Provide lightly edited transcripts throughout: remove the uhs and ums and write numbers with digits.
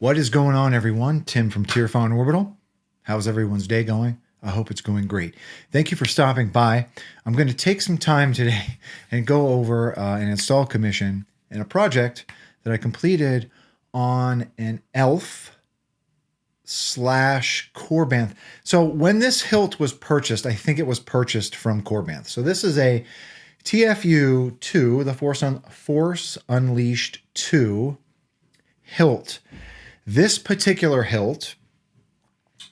What is going on, everyone? Tim from Tierfon Orbital. How's everyone's day going? I hope it's going great. Thank you for stopping by. I'm going to take some time today and go over an install commission and a project that I completed on an elf / Korbanth. So when this hilt was purchased, I think it was purchased from Korbanth. So this is a TFU2, the Force Unleashed 2 hilt. This particular hilt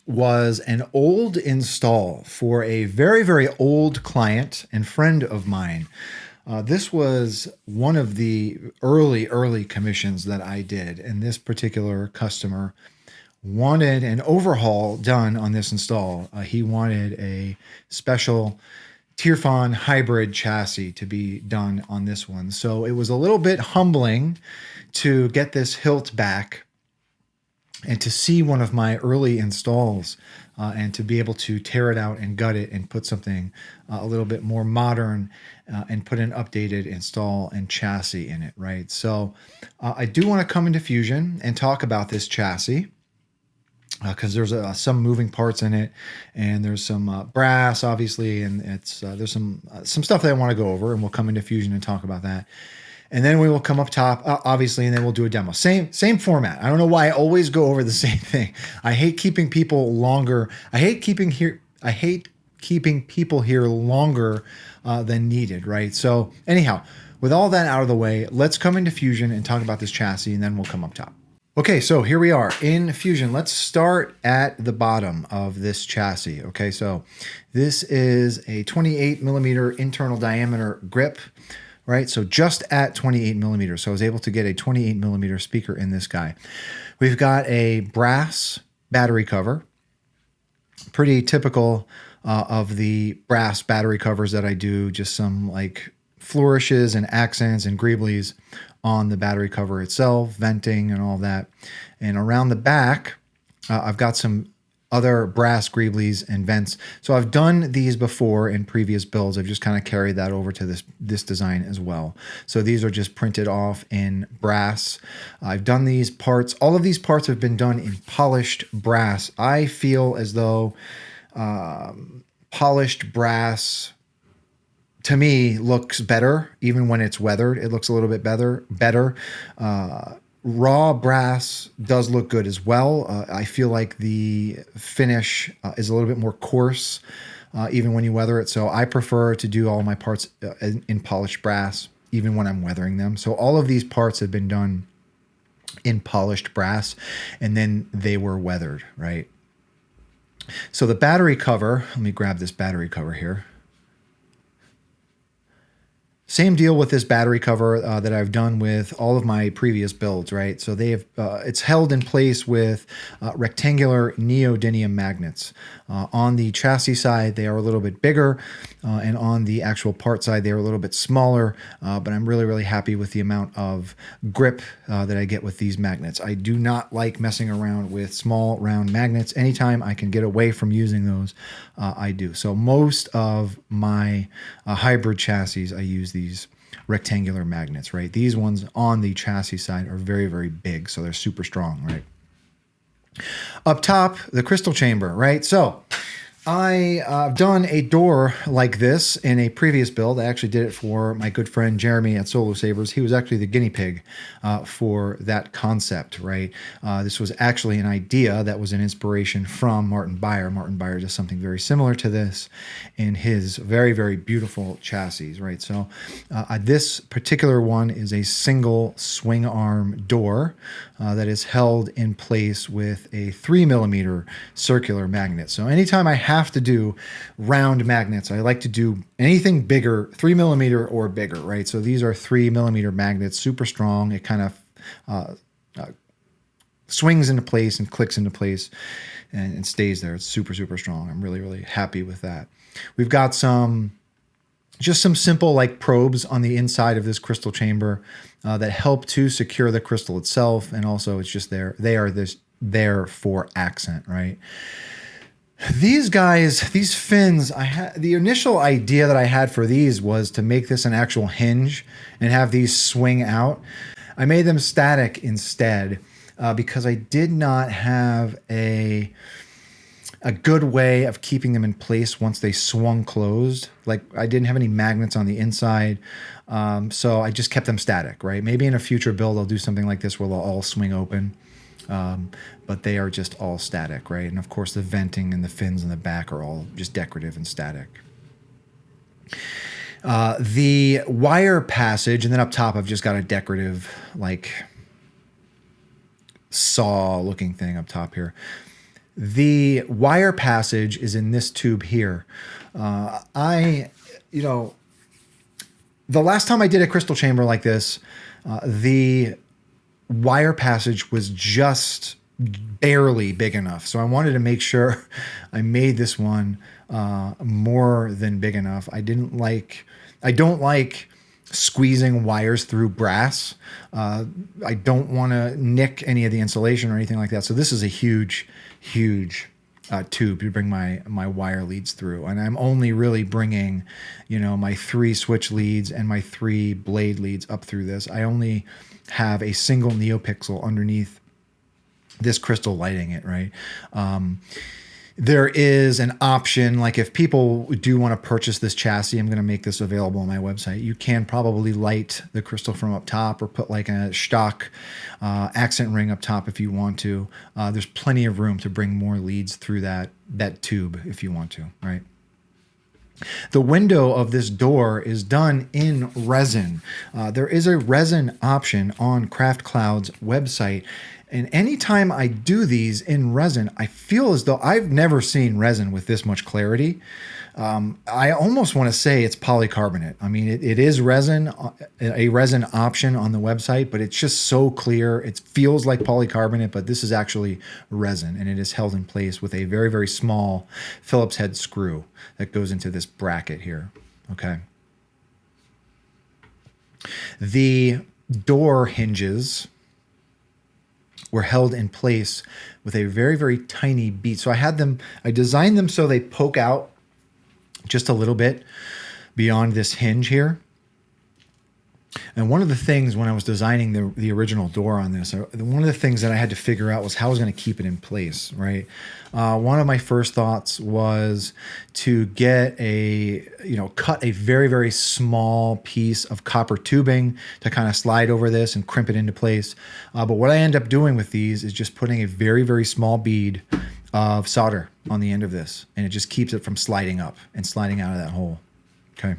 was an old install for a very, very old client and friend of mine. This was one of the early commissions that I did, and this particular customer wanted an overhaul done on this install. He wanted a special Tierfon hybrid chassis to be done on this one. So it was a little bit humbling to get this hilt back and to see one of my early installs and to be able to tear it out and gut it and put something a little bit more modern and put an updated install and chassis in it, right? So I do want to come into Fusion and talk about this chassis because there's some moving parts in it, and there's some brass, obviously, and it's there's some stuff that I want to go over, and we'll come into Fusion and talk about that. And then we will come up top, obviously, and then we'll do a demo. Same format. I don't know why I always go over the same thing. I hate keeping people longer. I hate keeping people here longer than needed, right? So anyhow, with all that out of the way, let's come into Fusion and talk about this chassis, and then we'll come up top. Okay, so here we are in Fusion. Let's start at the bottom of this chassis. Okay, so this is a 28 millimeter internal diameter grip. Right, so just at 28 millimeters. So I was able to get a 28 millimeter speaker in this guy. We've got a brass battery cover, pretty typical of the brass battery covers that I do, just some like flourishes and accents and greeblies on the battery cover itself, venting and all that. And around the back, I've got some other brass greeblies and vents. So I've done these before in previous builds. I've just kind of carried that over to this design as well. So these are just printed off in brass. I've done these parts. All of these parts have been done in polished brass. I feel as though polished brass to me looks better, even when it's weathered. It looks a little bit better. Raw brass does look good as well. I feel like the finish is a little bit more coarse, even when you weather it. So I prefer to do all my parts in polished brass, even when I'm weathering them. So all of these parts have been done in polished brass, and then they were weathered, right? So the battery cover, let me grab this battery cover here. Same deal with this battery cover that I've done with all of my previous builds, right? So they have it's held in place with rectangular neodyniuym magnets. On the chassis side, they are a little bit bigger, and on the actual part side, they are a little bit smaller, but I'm really happy with the amount of grip that I get with these magnets. I do not like messing around with small round magnets. Anytime I can get away from using those, I do. So most of my hybrid chassis, I use these rectangular magnets, right? These ones on the chassis side are very big, so they're super strong, right? Up top, the crystal chamber, right? So I've done a door like this in a previous build. I actually did it for my good friend Jeremy at Solo Sabers. He was actually the guinea pig for that concept, right? This was actually an idea that was an inspiration from Martin Beyer. Martin Beyer does something very similar to this in his very beautiful chassis, right? So this particular one is a single swing arm door that is held in place with a 3 millimeter circular magnet. So anytime I have to do round magnets, I like to do anything bigger, 3 millimeter or bigger, right? So these are 3 millimeter magnets, super strong. It kind of swings into place and clicks into place and stays there. It's super strong. I'm really happy with that. We've got just some simple like probes on the inside of this crystal chamber that help to secure the crystal itself, and also it's just there. They are there for accent, right? These guys, these fins, the initial idea that I had for these was to make this an actual hinge and have these swing out. I made them static instead. because I did not have a good way of keeping them in place once they swung closed. Like I didn't have any magnets on the inside. So I just kept them static, right? Maybe in a future build, I'll do something like this where they'll all swing open. But they are just all static, right? And of course the venting and the fins in the back are all just decorative and static. The wire passage, and then up top, I've just got a decorative, like, saw looking thing up top here. The wire passage is in this tube here. You know, the last time I did a crystal chamber like this, the wire passage was just barely big enough. So I wanted to make sure I made this one more than big enough. I don't like squeezing wires through brass. I don't want to nick any of the insulation or anything like that. So this is a huge tube to bring my wire leads through. And I'm only really bringing, you know, my 3 switch leads and my 3 blade leads up through this. I only have a single neopixel underneath this crystal lighting it, right? There is an option, like if people do want to purchase this chassis, I'm going to make this available on my website. You can probably light the crystal from up top or put like a stock accent ring up top if you want to. There's plenty of room to bring more leads through that tube if you want to, right? The window of this door is done in resin. There is a resin option on Craft Cloud's website. And anytime I do these in resin, I feel as though I've never seen resin with this much clarity. I almost want to say it's polycarbonate. I mean, it is resin, a resin option on the website, but it's just so clear. It feels like polycarbonate, but this is actually resin, and it is held in place with a very, very small Phillips head screw that goes into this bracket here. Okay. The door hinges were held in place with a very, very tiny bead. So I designed them so they poke out just a little bit beyond this hinge here. And one of the things when I was designing the original door on this, one of the things that I had to figure out was how I was going to keep it in place, right? One of my first thoughts was to get cut a very, very small piece of copper tubing to kind of slide over this and crimp it into place. But what I end up doing with these is just putting a very, very small bead of solder on the end of this, and it just keeps it from sliding up and sliding out of that hole, okay?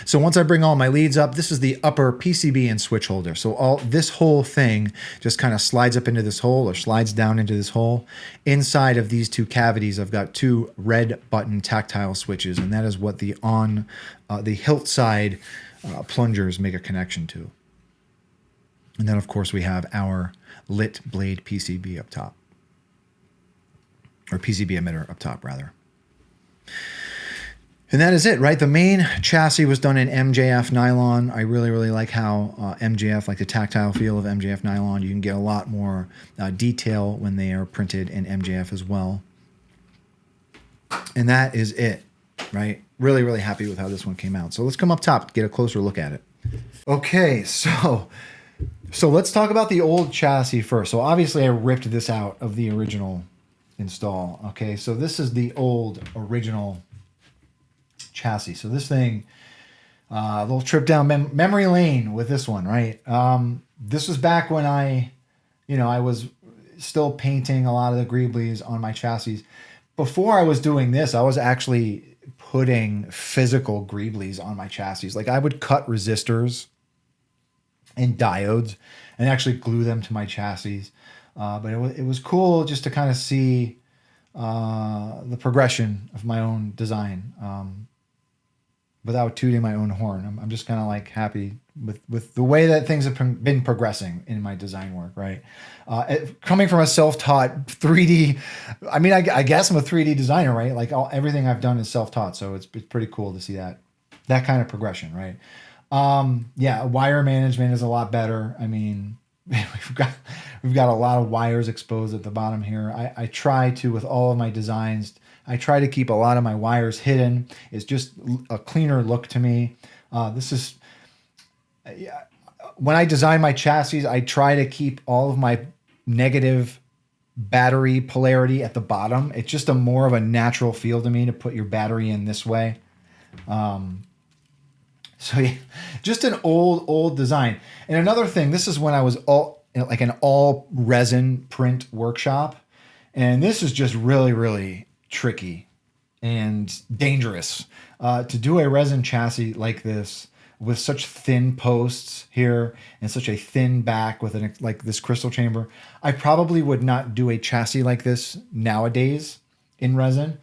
So once I bring all my leads up, this is the upper PCB and switch holder. So this whole thing just kind of slides up into this hole or slides down into this hole. Inside of these 2 cavities, I've got 2 red button tactile switches, and that is what the hilt side plungers make a connection to. And then, of course, we have our lit blade PCB up top, or PCB emitter up top, rather. And that is it, right? The main chassis was done in MJF Nylon. I really, really like how MJF, like the tactile feel of MJF Nylon. You can get a lot more detail when they are printed in MJF as well. And that is it, right? Really, really happy with how this one came out. So let's come up top to get a closer look at it. Okay, so let's talk about the old chassis first. So obviously I ripped this out of the original install. Okay, so this is the old original chassis. So this thing, a little trip down memory lane with this one, right? This was back when I was still painting a lot of the greeblies on my chassis. Before I was doing this, I was actually putting physical greeblies on my chassis. Like I would cut resistors and diodes and actually glue them to my chassis. But it was cool just to kind of see the progression of my own design. Without tooting my own horn. I'm just kind of like happy with the way that things have been progressing in my design work, right? Coming from a self-taught 3D, I mean, I guess I'm a 3D designer, right? Like everything I've done is self-taught, so it's pretty cool to see that kind of progression, right? Yeah, wire management is a lot better. I mean, we've got a lot of wires exposed at the bottom here. I try to, with all of my designs, I try to keep a lot of my wires hidden. It's just a cleaner look to me. This is When I design my chassis, I try to keep all of my negative battery polarity at the bottom. It's just a more of a natural feel to me to put your battery in this way. So yeah, just an old design. And another thing, this is when I was like an all resin print workshop. And this is just really, really tricky and dangerous to do a resin chassis like this with such thin posts here and such a thin back with like this crystal chamber. I probably would not do a chassis like this nowadays in resin.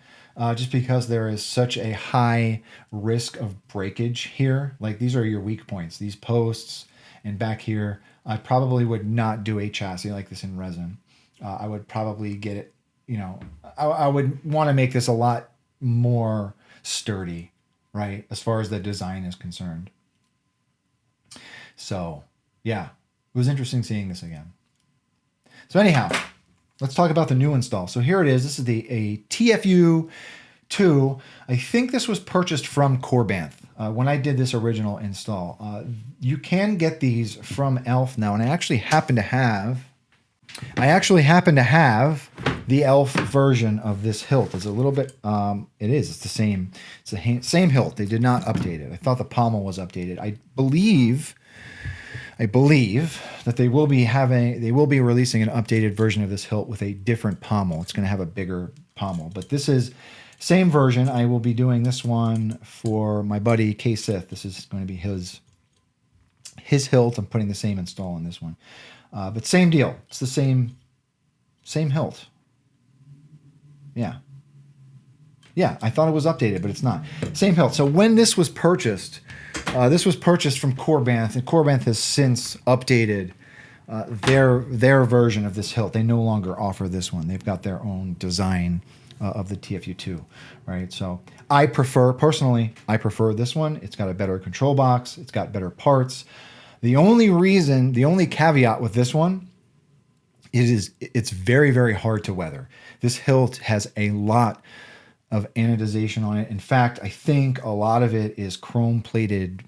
Just because there is such a high risk of breakage here. Like these are your weak points, these posts and back here. I probably would not do a chassis like this in resin. I would probably get it, you know, I would want to make this a lot more sturdy, right? As far as the design is concerned. So yeah, it was interesting seeing this again. So anyhow, let's talk about the new install. So here it is. This is a TFU2. I think this was purchased from Korbanth when I did this original install. You can get these from Elf now, and I actually happen to have the Elf version of this hilt. It's a little bit. It's the same. It's the same hilt. They did not update it. I thought the pommel was updated. I believe that they will be releasing an updated version of this hilt with a different pommel. It's going to have a bigger pommel, but this is same version. I will be doing this one for my buddy K Sith. This is going to be his hilt. I'm putting the same install in this one, but same deal. It's the same hilt. Yeah. I thought it was updated, but it's not. Same hilt. So when this was purchased from Korbanth, and Korbanth has since updated their version of this hilt. They no longer offer this one. They've got their own design of the TFU2, right? So I prefer this one. It's got a better control box. It's got better parts. The only caveat with this one is it's very, very hard to weather. This hilt has a lot of anodization on it. In fact, I think a lot of it is chrome plated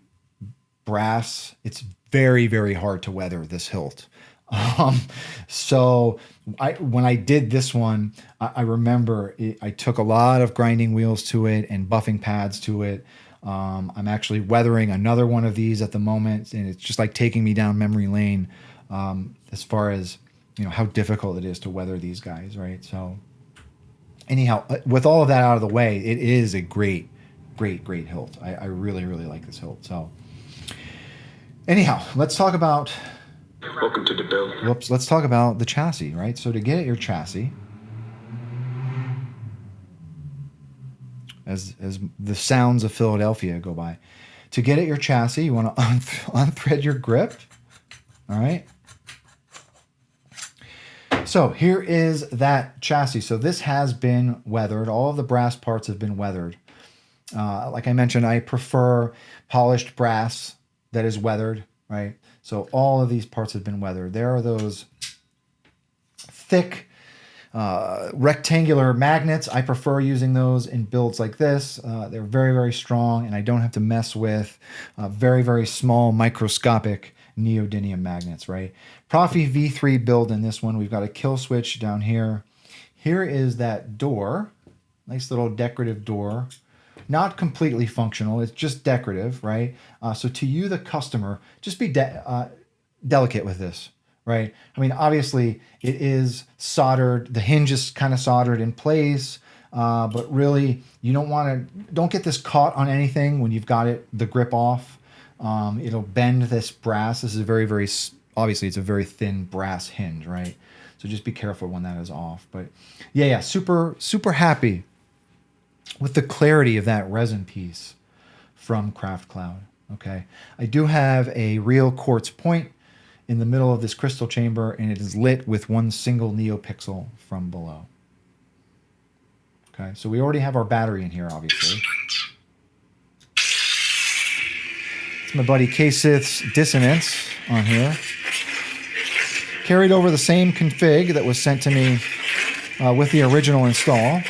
brass. It's very, very hard to weather this hilt. So when I did this one, I remember I took a lot of grinding wheels to it and buffing pads to it. I'm actually weathering another one of these at the moment, and it's just like taking me down memory lane as far as, you know, how difficult it is to weather these guys, right? So anyhow, with all of that out of the way, it is a great hilt. I really, really like this hilt. So anyhow, let's talk about... Welcome to the build. Whoops, let's talk about the chassis, right? So to get at your chassis, as the sounds of Philadelphia go by, to get at your chassis, you want to unthread your grip, all right? So here is that chassis. So this has been weathered. All of the brass parts have been weathered. Like I mentioned, I prefer polished brass that is weathered, right? So all of these parts have been weathered. There are those thick rectangular magnets. I prefer using those in builds like this. They're very, very strong, and I don't have to mess with very, very small microscopic neodynium magnets, right? Profi V3 build in this one. We've got a kill switch down here. Here is that door, nice little decorative door. Not completely functional, it's just decorative, right? So to you, the customer, just be delicate with this, right? I mean, obviously it is soldered, the hinge is kind of soldered in place, but really you don't get this caught on anything when you've got the grip off. It'll bend this brass. This is a very, very, obviously it's a very thin brass hinge, right? So just be careful when that is off. But yeah, super, super happy with the clarity of that resin piece from Craft Cloud. Okay, I do have a real quartz point in the middle of this crystal chamber, and it is lit with one single neopixel from below. Okay, so we already have our battery in here, obviously. It's my buddy K-Sith's Dissonance on here. Carried over the same config that was sent to me with the original install.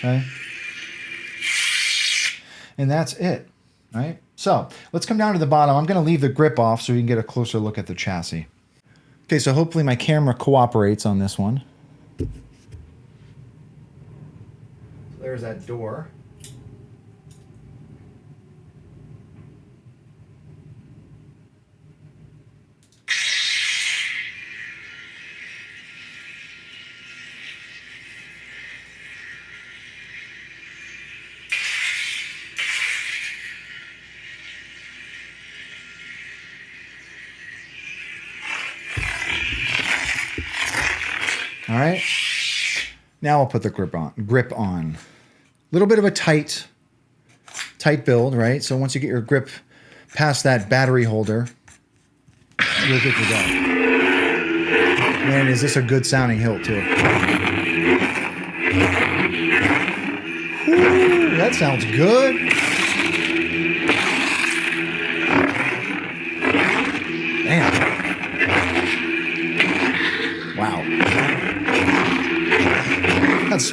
Okay. And that's it, right? So let's come down to the bottom. I'm going to leave the grip off so you can get a closer look at the chassis. Okay, so hopefully my camera cooperates on this one. There's that door. All right. Now I'll put the grip on. A little bit of a tight build, right? So once you get your grip past that battery holder, you're good to go. Man, is this a good sounding hilt too? Woo, that sounds good. Damn. Wow.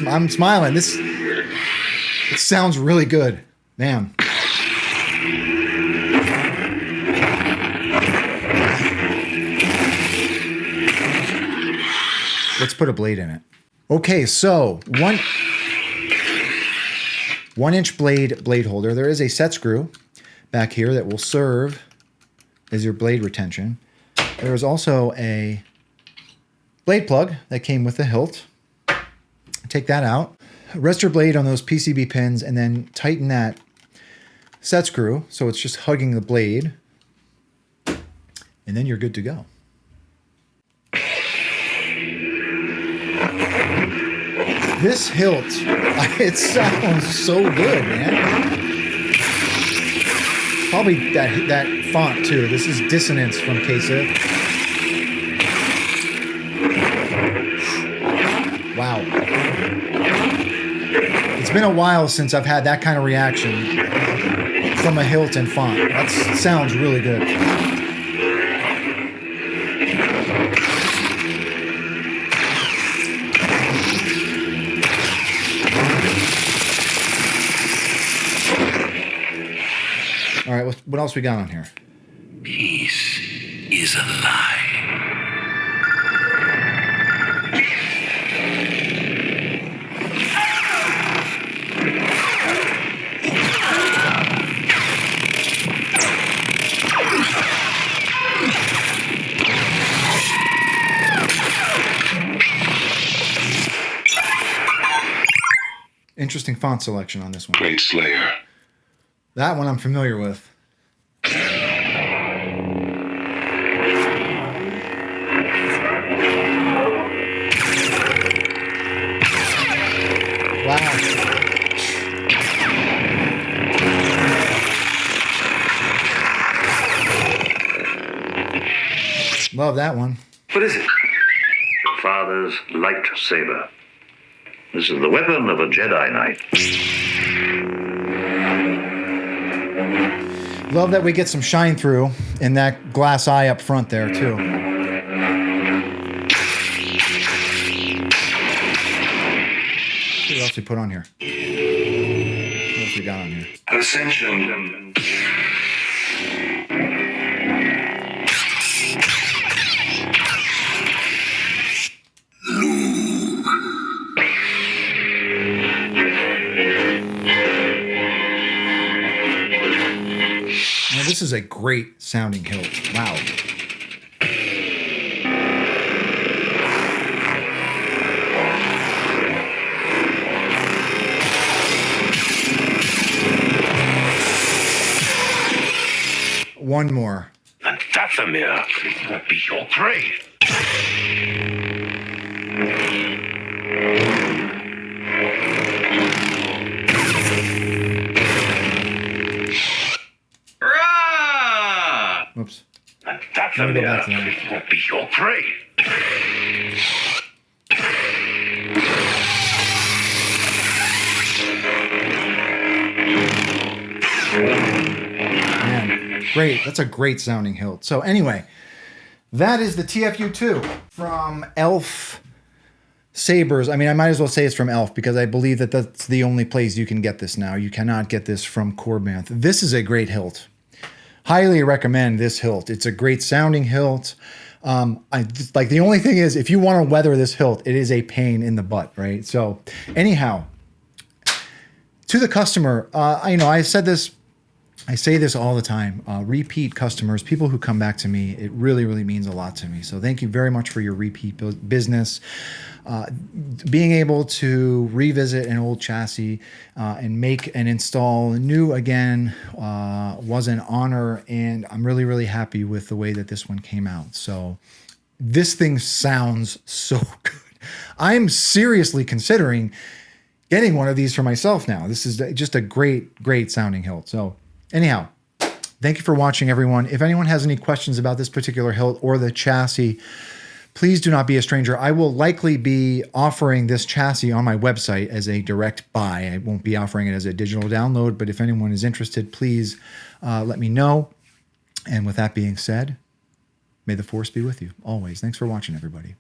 I'm smiling. It sounds really good. Damn. Let's put a blade in it. Okay, so 1 inch blade holder. There is a set screw back here that will serve as your blade retention. There is also a blade plug that came with the hilt. Take that out. Rest your blade on those PCB pins and then tighten that set screw so it's just hugging the blade. And then you're good to go. This hilt, it sounds so good, man. Probably that font too. This is Dissonance from K-Civ. Wow. It's been a while since I've had that kind of reaction from a hilt and font. That sounds really good. All right, what else we got on here? Peace is a lie. Interesting font selection on this one. Great Slayer. That one I'm familiar with. Wow. Love that one. What is it? Father's lightsaber. This is the weapon of a Jedi Knight. Love that we get some shine through in that glass eye up front there too. What else we put on here? What else we got on here? Ascension. Now, this is a great sounding hilt. Wow. One more. And Dathomir will be your prey. Whoops. And Let me go back to Dathomir that. will be your prey. Man, great. That's a great sounding hilt. So anyway, that is the TFU2 from Elf Sabers. I mean, I might as well say it's from Elf because I believe that that's the only place you can get this now. You cannot get this from Korbanth. This is a great hilt. Highly recommend this hilt. It's a great sounding hilt. Like the only thing is, if you want to weather this hilt, it is a pain in the butt, right? So anyhow, to the customer, I say this all the time. Repeat customers, people who come back to me, it really, really means a lot to me. So thank you very much for your repeat business. Being able to revisit an old chassis and make and install new again was an honor, and I'm really, really happy with the way that this one came out. So this thing sounds so good. I'm seriously considering getting one of these for myself now. This is just a great, great sounding hilt. So anyhow, thank you for watching, everyone. If anyone has any questions about this particular hilt or the chassis, please do not be a stranger. I will likely be offering this chassis on my website as a direct buy. I won't be offering it as a digital download, but if anyone is interested, please let me know. And with that being said, may the force be with you always. Thanks for watching, everybody.